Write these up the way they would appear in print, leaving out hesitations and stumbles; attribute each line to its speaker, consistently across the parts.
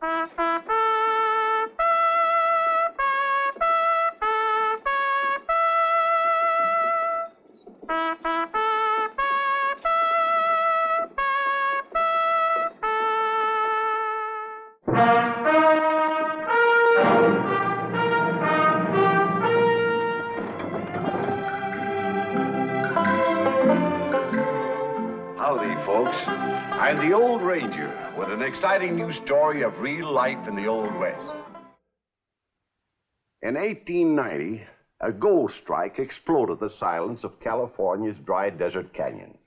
Speaker 1: Howdy, folks. I'm the Old Ranger with an exciting new story of real life in the Old West. In 1890, a gold strike exploded the silence of California's dry desert canyons.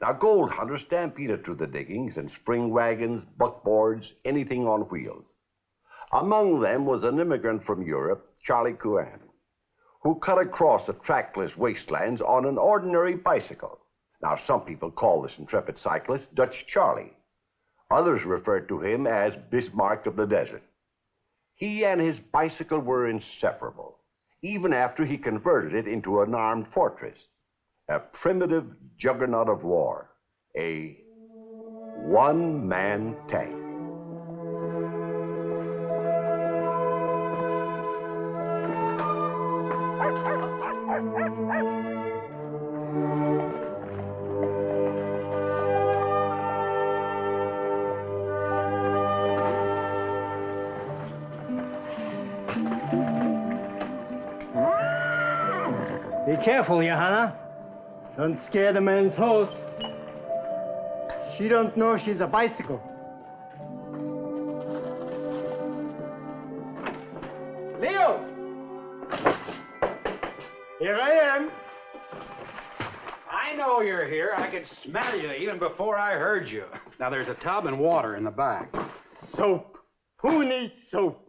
Speaker 1: Now, gold hunters stampeded to the diggings in spring wagons, buckboards, anything on wheels. Among them was an immigrant from Europe, Charlie Coan, who cut across the trackless wastelands on an ordinary bicycle. Now, some people call this intrepid cyclist Dutch Charlie. Others refer to him as Bismarck of the desert. He and his bicycle were inseparable, even after he converted it into an armed fortress, a primitive juggernaut of war, a one-man tank.
Speaker 2: Be careful, Johanna. Don't scare the man's horse. She don't know she's a bicycle. Leo! Here I am.
Speaker 3: I know you're here. I could smell you even before I heard you. Now, there's a tub and water in the back.
Speaker 2: Soap. Who needs soap?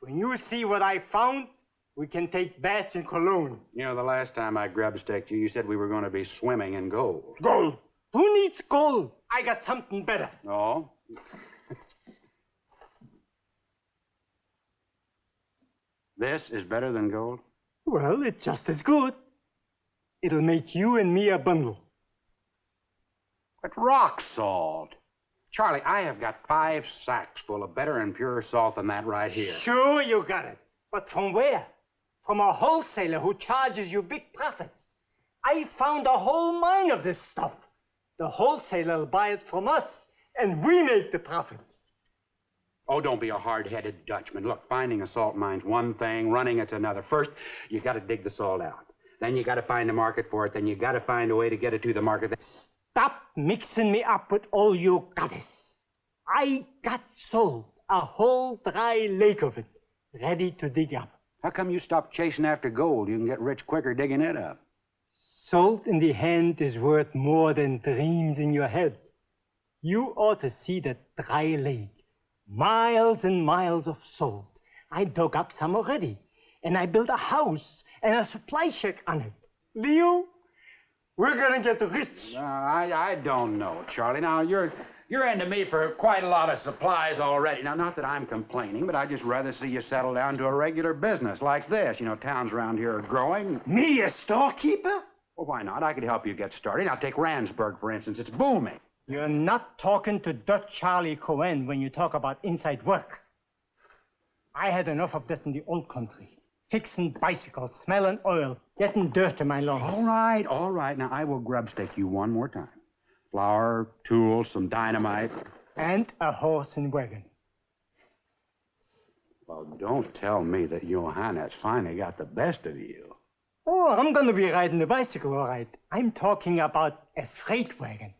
Speaker 2: When you see what I found, we can take baths in cologne.
Speaker 3: You know, the last time I grub-staked you, you said we were going to be swimming in gold.
Speaker 2: Gold? Who needs gold? I got something better.
Speaker 3: Oh? This is better than gold?
Speaker 2: Well, it's just as good. It'll make you and me a bundle.
Speaker 3: But rock salt. Charlie, I have got 5 sacks full of better and purer salt than that right here.
Speaker 2: Sure, you got it. But from where? From a wholesaler who charges you big profits. I found a whole mine of this stuff. The wholesaler will buy it from us, and we make the profits.
Speaker 3: Oh, don't be a hard-headed Dutchman. Look, finding a salt mine's one thing, running it's another. First, you got to dig the salt out. Then you got to find a market for it. Then you got to find a way to get it to the market.
Speaker 2: Stop mixing me up with all your goddess. I got salt, a whole dry lake of it, ready to dig up.
Speaker 3: How come you stopped chasing after gold? You can get rich quicker digging it up.
Speaker 2: Salt in the hand is worth more than dreams in your head. You ought to see that dry lake. Miles and miles of salt. I dug up some already, and I built a house and a supply shack on it. Leo, we're gonna get rich.
Speaker 3: I don't know, Charlie. Now, you're into me for quite a lot of supplies already. Now, not that I'm complaining, but I'd just rather see you settle down to a regular business like this. You know, towns around here are growing.
Speaker 2: Me, a storekeeper?
Speaker 3: Well, why not? I could help you get started. Now, take Randsburg, for instance. It's booming.
Speaker 2: You're not talking to Dutch Charlie Coan when you talk about inside work. I had enough of that in the old country. Fixing bicycles, smelling oil, getting dirt in my lungs.
Speaker 3: All right. Now, I will grub-stake you one more time. Flour, tools, some dynamite.
Speaker 2: And a horse and wagon.
Speaker 3: Well, don't tell me that Johanna's finally got the best of you.
Speaker 2: Oh, I'm going to be riding a bicycle, all right. I'm talking about a freight wagon.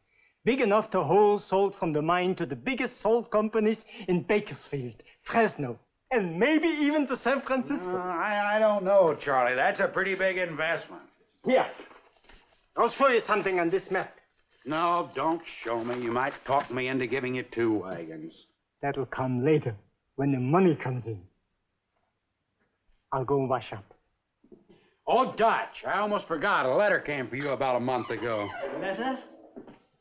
Speaker 2: Big enough to hold salt from the mine to the biggest salt companies in Bakersfield, Fresno, and maybe even to San Francisco.
Speaker 3: I don't know, Charlie. That's a pretty big investment.
Speaker 2: Here, I'll show you something on this map.
Speaker 3: No, don't show me. You might talk me into giving you 2 wagons.
Speaker 2: That'll come later, when the money comes in. I'll go wash up.
Speaker 3: Oh, Dutch, I almost forgot. A letter came for you about a month ago.
Speaker 2: A letter?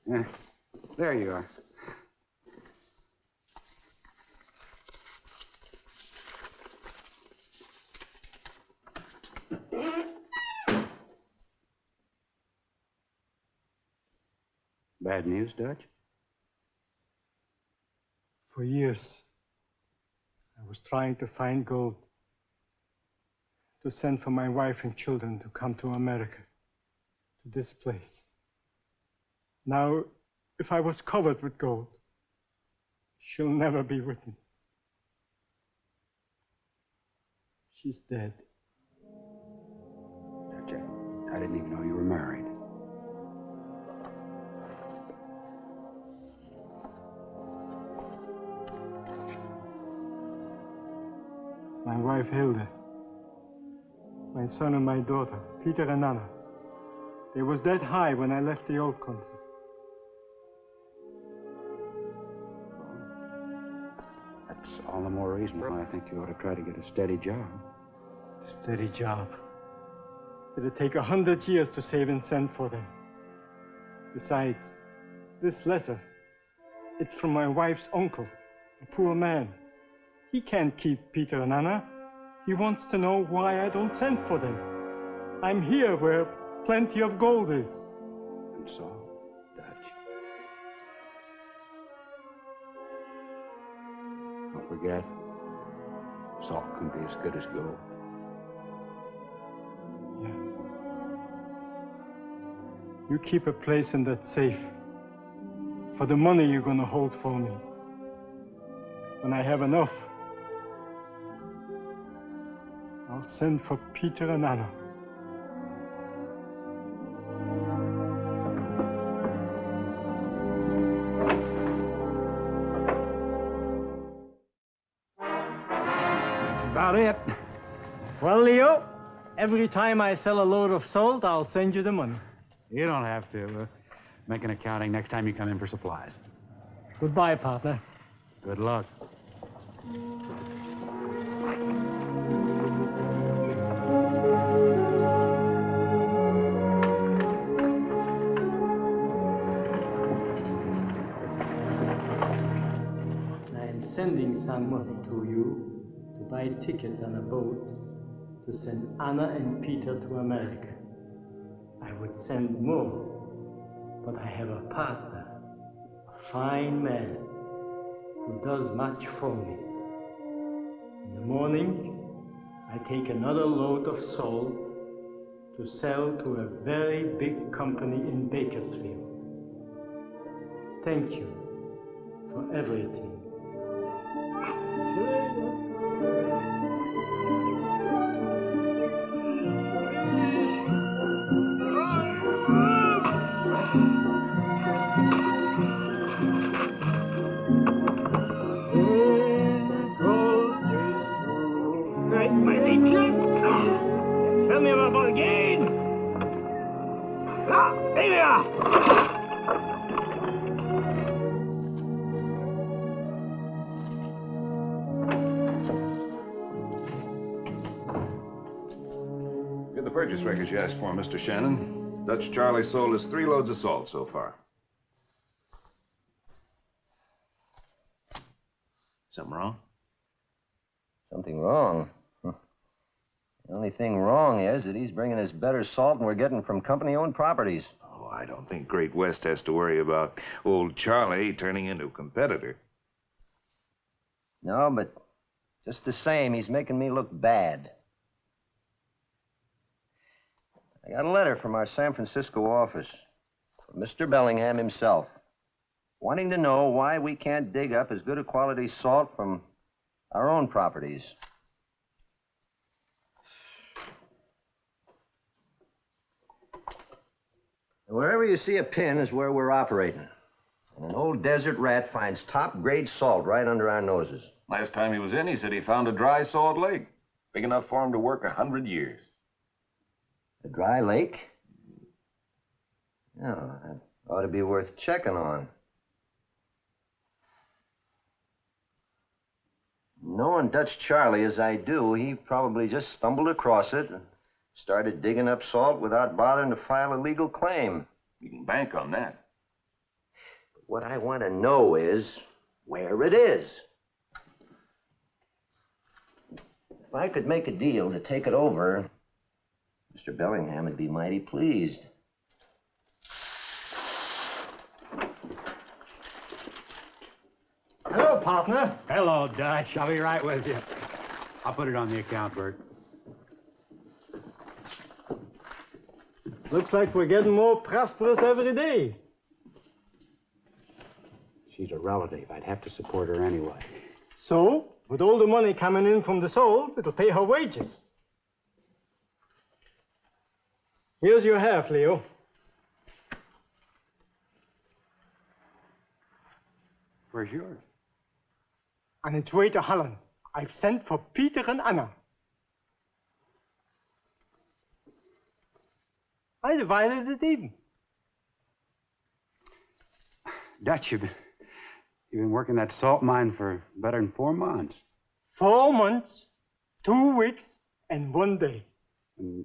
Speaker 3: Yeah, there you are. Bad news, Dutch?
Speaker 2: For years, I was trying to find gold to send for my wife and children to come to America, to this place. Now, if I was covered with gold, she'll never be with me. She's dead.
Speaker 3: Dutch, I didn't even know you were married.
Speaker 2: My wife, Hilda. My son and my daughter, Peter and Anna. They was that high when I left the old country.
Speaker 3: That's all the more reason why I think you ought to try to get a steady job.
Speaker 2: Steady job. It'll take 100 years to save and send for them. Besides, this letter, it's from my wife's uncle, a poor man. He can't keep Peter and Anna. He wants to know why I don't send for them. I'm here where plenty of gold is.
Speaker 3: And so, Dutch, don't forget, salt can be as good as gold.
Speaker 2: Yeah. You keep a place in that safe for the money you're gonna hold for me. When I have enough, I'll send for Peter and Anna.
Speaker 3: That's about it.
Speaker 2: Well, Leo, every time I sell a load of salt, I'll send you the money.
Speaker 3: You don't have to. Make an accounting next time you come in for supplies.
Speaker 2: Goodbye, partner.
Speaker 3: Good luck.
Speaker 2: I'm sending some money to you to buy tickets on a boat to send Anna and Peter to America. I would send more, but I have a partner, a fine man, who does much for me. In the morning, I take another load of salt to sell to a very big company in Bakersfield. Thank you for everything.
Speaker 4: Tell me about the game. Ah, there we are.
Speaker 5: Get the purchase records you asked for, Mr. Shannon. Dutch Charlie sold us 3 loads of salt so far. Something wrong?
Speaker 1: Something wrong? The only thing wrong is that he's bringing us better salt than we're getting from company-owned properties.
Speaker 5: Oh, I don't think Great West has to worry about old Charlie turning into a competitor.
Speaker 1: No, but just the same, he's making me look bad. I got a letter from our San Francisco office from Mr. Bellingham himself, wanting to know why we can't dig up as good a quality salt from our own properties. Wherever you see a pin is where we're operating. And an old desert rat finds top-grade salt right under our noses.
Speaker 5: Last time he was in, he said he found a dry salt lake, big enough for him to work 100 years.
Speaker 1: A dry lake? No, that ought to be worth checking on. Knowing Dutch Charlie as I do, he probably just stumbled across it and started digging up salt without bothering to file a legal claim.
Speaker 5: You can bank on that.
Speaker 1: But what I want to know is where it is. If I could make a deal to take it over, Mr. Bellingham would be mighty pleased.
Speaker 2: Hello, partner.
Speaker 3: Hello, Dutch. I'll be right with you. I'll put it on the account, Bert.
Speaker 2: Looks like we're getting more prosperous every day.
Speaker 3: She's a relative. I'd have to support her anyway.
Speaker 2: So, with all the money coming in from the sold, it'll pay her wages. Here's your half, Leo.
Speaker 3: Where's yours?
Speaker 2: On its way to Holland. I've sent for Peter and Anna. I divided it even.
Speaker 3: Dutch, you've been working that salt mine for better than 4 months.
Speaker 2: 4 months, 2 weeks, and 1 day.
Speaker 3: And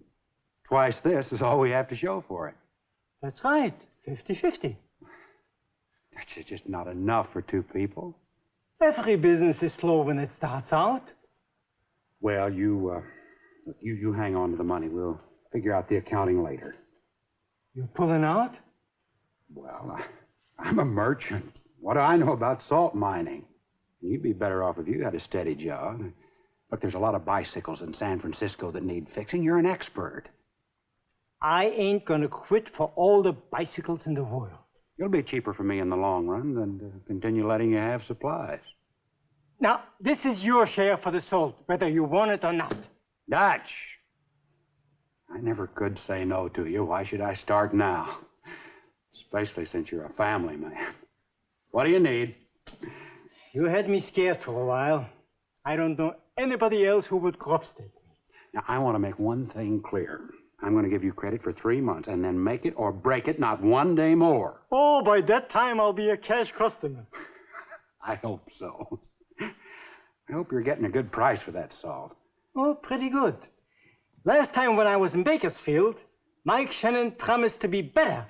Speaker 3: twice this is all we have to show for it.
Speaker 2: That's right, 50-50.
Speaker 3: That's just not enough for 2 people.
Speaker 2: Every business is slow when it starts out.
Speaker 3: Well, you hang on to the money. We'll figure out the accounting later.
Speaker 2: You're pulling out?
Speaker 3: Well, I'm a merchant. What do I know about salt mining? You'd be better off if you had a steady job. Look, there's a lot of bicycles in San Francisco that need fixing. You're an expert.
Speaker 2: I ain't gonna quit for all the bicycles in the world.
Speaker 3: It'll be cheaper for me in the long run than to continue letting you have supplies.
Speaker 2: Now, this is your share for the salt, whether you want it or not.
Speaker 3: Dutch! I never could say no to you. Why should I start now? Especially since you're a family man. What do you need?
Speaker 2: You had me scared for a while. I don't know anybody else who would crop stake me.
Speaker 3: Now, I want to make one thing clear. I'm going to give you credit for 3 months and then make it or break it, not 1 day more.
Speaker 2: Oh, by that time I'll be a cash customer.
Speaker 3: I hope so. I hope you're getting a good price for that salt.
Speaker 2: Oh, pretty good. Last time when I was in Bakersfield, Mike Shannon promised to be better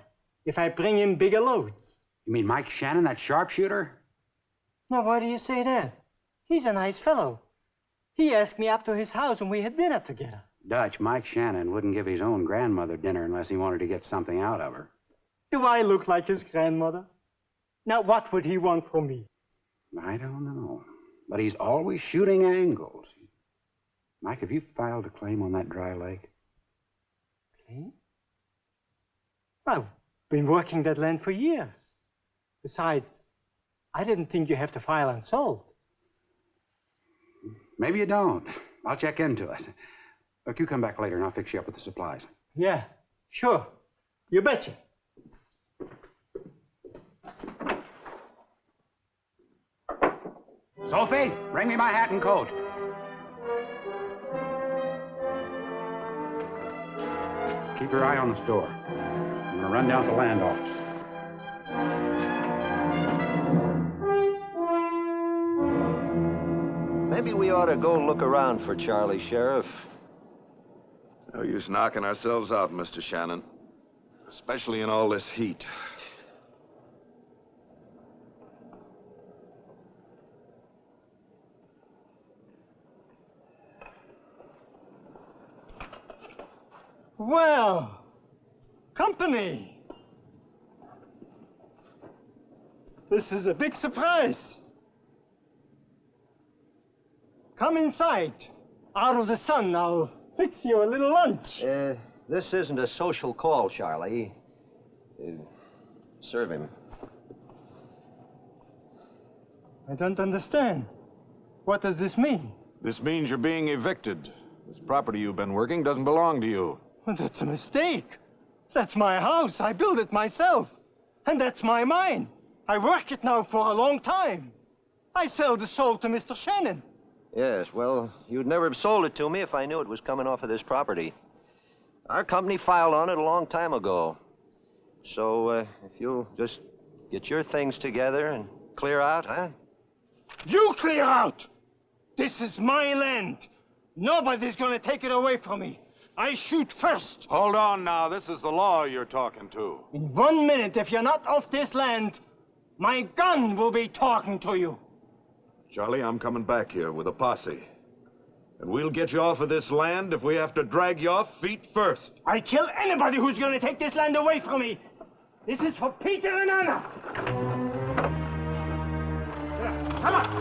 Speaker 2: if I bring in bigger loads.
Speaker 3: You mean Mike Shannon, that sharpshooter?
Speaker 2: Now, why do you say that? He's a nice fellow. He asked me up to his house and we had dinner together.
Speaker 3: Dutch, Mike Shannon wouldn't give his own grandmother dinner unless he wanted to get something out of her.
Speaker 2: Do I look like his grandmother? Now, what would he want from me?
Speaker 3: I don't know. But he's always shooting angles. Mike, have you filed a claim on that dry lake?
Speaker 2: Claim? I've been working that land for years. Besides, I didn't think you have to file on salt.
Speaker 3: Maybe you don't. I'll check into it. Look, you come back later and I'll fix you up with the supplies.
Speaker 2: Yeah, sure. You betcha.
Speaker 3: Sophie, bring me my hat and coat. Keep your eye on the store. I'm gonna run down to the land office.
Speaker 6: Maybe we ought to go look around for Charlie, Sheriff.
Speaker 5: No use knocking ourselves out, Mr. Shannon. Especially in all this heat.
Speaker 2: Well, company. This is a big surprise. Come inside. Out of the sun, I'll fix you a little lunch.
Speaker 6: This isn't a social call, Charlie. Serve him.
Speaker 2: I don't understand. What does this mean?
Speaker 5: This means you're being evicted. This property you've been working doesn't belong to you.
Speaker 2: Well, that's a mistake. That's my house. I built it myself. And that's my mine. I work it now for a long time. I sell the salt to Mr. Shannon.
Speaker 6: Yes, well, you'd never have sold it to me if I knew it was coming off of this property. Our company filed on it a long time ago. So, if you'll just get your things together and clear out, huh?
Speaker 2: You clear out! This is my land. Nobody's gonna take it away from me. I shoot first.
Speaker 5: Hold on now. This is the law you're talking to.
Speaker 2: In 1 minute, if you're not off this land, my gun will be talking to you.
Speaker 5: Charlie, I'm coming back here with a posse. And we'll get you off of this land if we have to drag you off feet first.
Speaker 2: I kill anybody who's gonna take this land away from me. This is for Peter and Anna. Come on.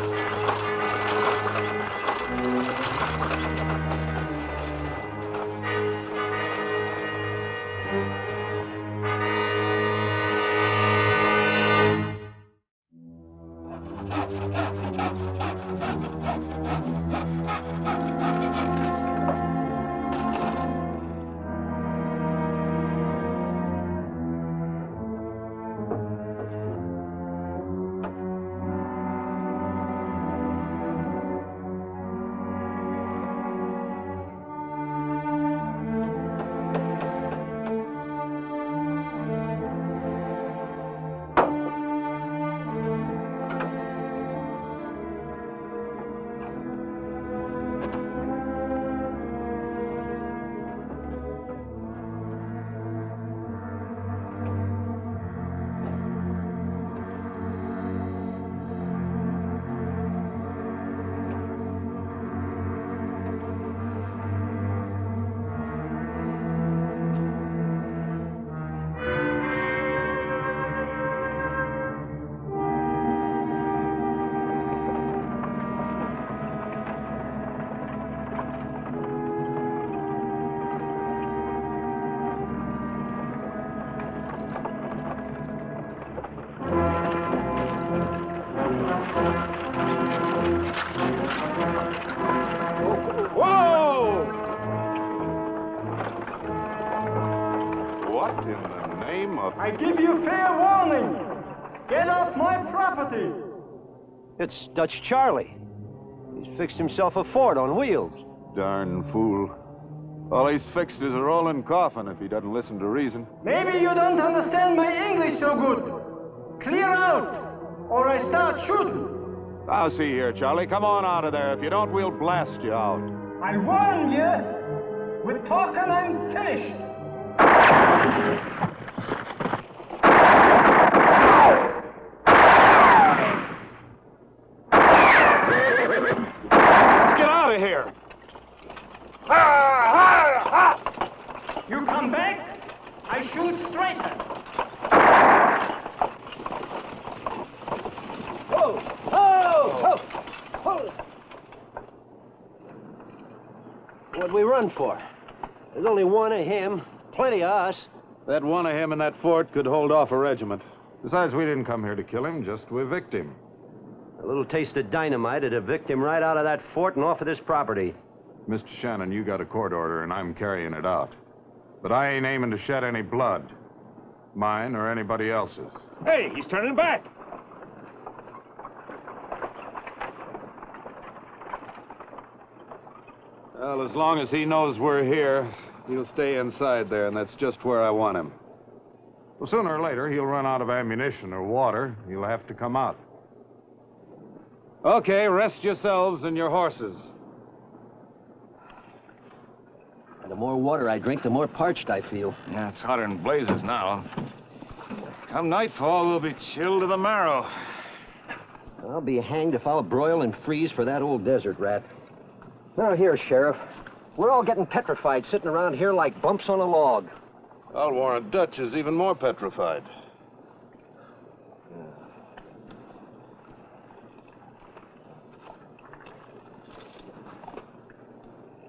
Speaker 7: I give you fair warning. Get off my property.
Speaker 6: It's Dutch Charlie. He's fixed himself a fort on wheels.
Speaker 5: Darn fool. All he's fixed is a rolling coffin if he doesn't listen to reason.
Speaker 7: Maybe you don't understand my English so good. Clear out, or I start shooting.
Speaker 5: Now, see here, Charlie. Come on out of there. If you don't, we'll blast you out.
Speaker 7: I warn you. With talking, I'm finished.
Speaker 5: Here.
Speaker 7: You come back, I shoot straighter.
Speaker 6: Whoa! Whoa! Whoa! What'd we run for? There's only one of him, plenty of us.
Speaker 5: That one of him in that fort could hold off a regiment. Besides, we didn't come here to kill him, just to evict him.
Speaker 6: A little taste of dynamite would evict him right out of that fort and off of this property.
Speaker 5: Mr. Shannon, you got a court order, and I'm carrying it out. But I ain't aiming to shed any blood. Mine or anybody else's.
Speaker 4: Hey, he's turning back.
Speaker 5: Well, as long as he knows we're here, he'll stay inside there, and that's just where I want him. Well, sooner or later, he'll run out of ammunition or water. He'll have to come out. Okay, rest yourselves and your horses.
Speaker 6: And the more water I drink, the more parched I feel.
Speaker 8: Yeah, it's hotter than blazes now. Come nightfall, we'll be chilled to the marrow.
Speaker 6: I'll be hanged if I'll broil and freeze for that old desert rat. Now, here, Sheriff. We're all getting petrified sitting around here like bumps on a log.
Speaker 5: I'll warrant Dutch is even more petrified.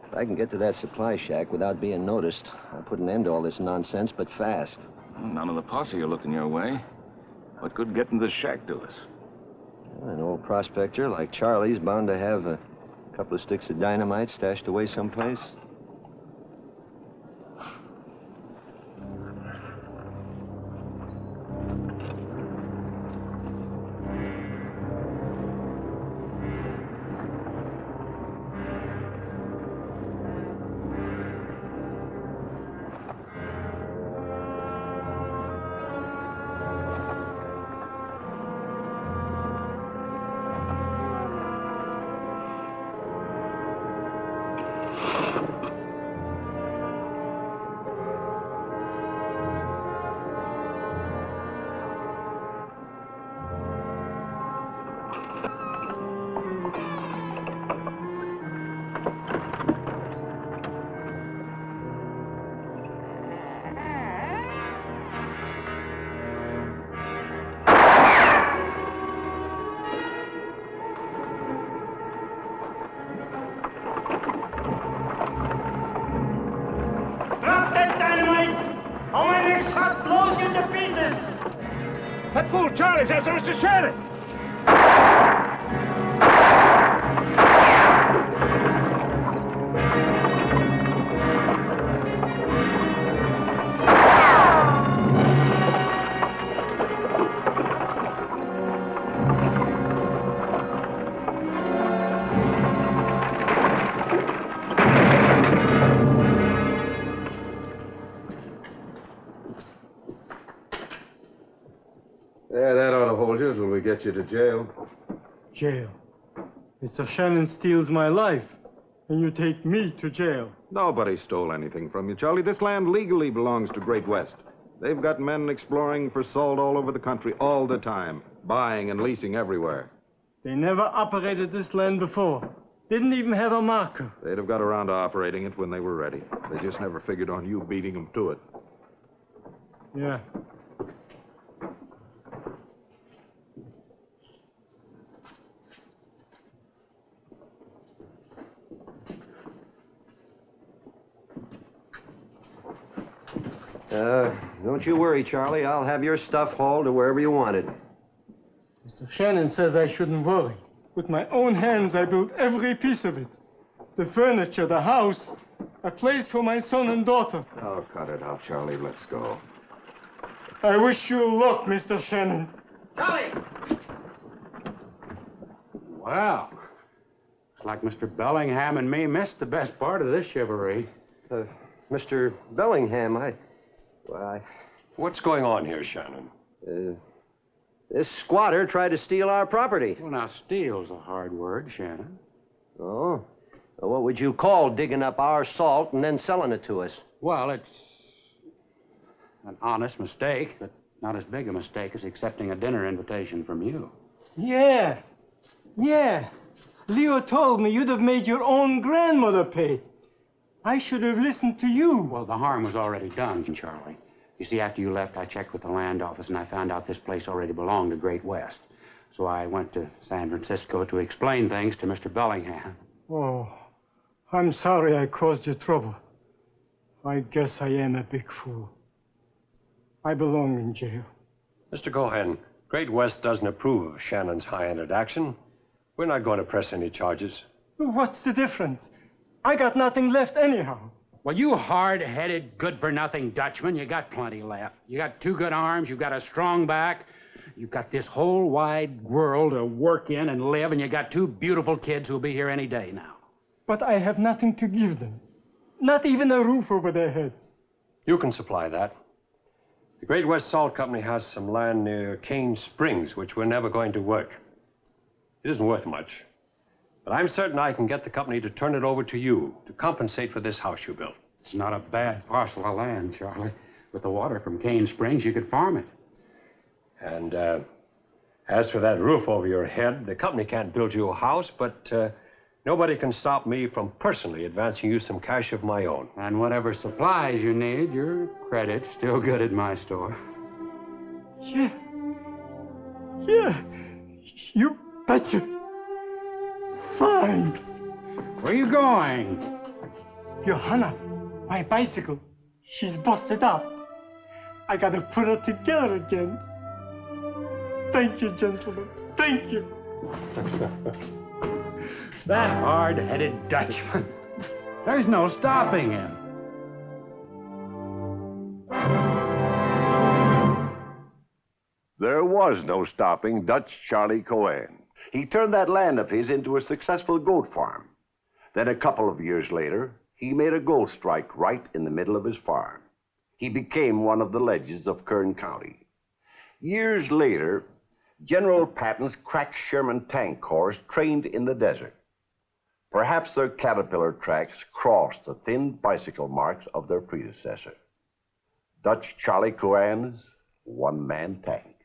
Speaker 6: If I can get to that supply shack without being noticed, I'll put an end to all this nonsense, but fast.
Speaker 8: None of the posse are looking your way. What good getting to the shack do us?
Speaker 6: Well, an old prospector like Charlie's bound to have a couple of sticks of dynamite stashed away someplace.
Speaker 8: That fool Charlie's after Mr. Shannon.
Speaker 5: Yeah, that ought to hold you till we get you to jail.
Speaker 7: Jail. Mr. Shannon steals my life, and you take me to jail.
Speaker 5: Nobody stole anything from you, Charlie. This land legally belongs to Great West. They've got men exploring for salt all over the country all the time, buying and leasing everywhere.
Speaker 7: They never operated this land before. Didn't even have a marker.
Speaker 5: They'd have got around to operating it when they were ready. They just never figured on you beating them to it.
Speaker 7: Yeah.
Speaker 6: Don't you worry, Charlie. I'll have your stuff hauled to wherever you want it.
Speaker 7: Mr. Shannon says I shouldn't worry. With my own hands, I built every piece of it. The furniture, the house, a place for my son and daughter.
Speaker 1: Oh, cut it out, Charlie. Let's go.
Speaker 7: I wish you luck, Mr. Shannon.
Speaker 3: Charlie! Well, looks like Mr. Bellingham and me missed the best part of this chivalry.
Speaker 6: Mr. Bellingham,
Speaker 9: What's going on here, Shannon?
Speaker 6: This squatter tried to steal our property.
Speaker 3: Well, now, steal's a hard word, Shannon.
Speaker 6: Oh? Well, what would you call digging up our salt and then selling it to us?
Speaker 3: Well, it's an honest mistake, but not as big a mistake as accepting a dinner invitation from you.
Speaker 7: Yeah. Leo told me you'd have made your own grandmother pay. I should have listened to you.
Speaker 3: Well, the harm was already done, Charlie. You see, after you left, I checked with the land office, and I found out this place already belonged to Great West. So I went to San Francisco to explain things to Mr. Bellingham.
Speaker 7: Oh, I'm sorry I caused you trouble. I guess I am a big fool. I belong in jail.
Speaker 9: Mr. Cohen, Great West doesn't approve of Shannon's high-handed action. We're not going to press any charges.
Speaker 7: What's the difference? I got nothing left anyhow.
Speaker 3: Well, you hard-headed, good-for-nothing Dutchman, you got plenty left. You got 2 good arms, you've got a strong back, you've got this whole wide world to work in and live, and you got 2 beautiful kids who'll be here any day now.
Speaker 7: But I have nothing to give them. Not even a roof over their heads.
Speaker 9: You can supply that. The Great West Salt Company has some land near Cane Springs, which we're never going to work. It isn't worth much. But I'm certain I can get the company to turn it over to you to compensate for this house you built.
Speaker 3: It's not a bad parcel of land, Charlie. With the water from Cane Springs, you could farm it.
Speaker 9: And as for that roof over your head, the company can't build you a house, but nobody can stop me from personally advancing you some cash of my own.
Speaker 3: And whatever supplies you need, your credit's still good at my store.
Speaker 7: Yeah. You betcha. Fine.
Speaker 3: Where you going?
Speaker 7: Johanna, my bicycle. She's busted up. I gotta put her together again. Thank you, gentlemen. Thank you.
Speaker 3: That hard-headed Dutchman. There's no stopping him.
Speaker 1: There was no stopping Dutch Charlie Cohen. He turned that land of his into a successful goat farm. Then a couple of years later, he made a gold strike right in the middle of his farm. He became one of the legends of Kern County. Years later, General Patton's crack Sherman tank corps trained in the desert. Perhaps their caterpillar tracks crossed the thin bicycle marks of their predecessor. Dutch Charlie Cohen's one-man tank.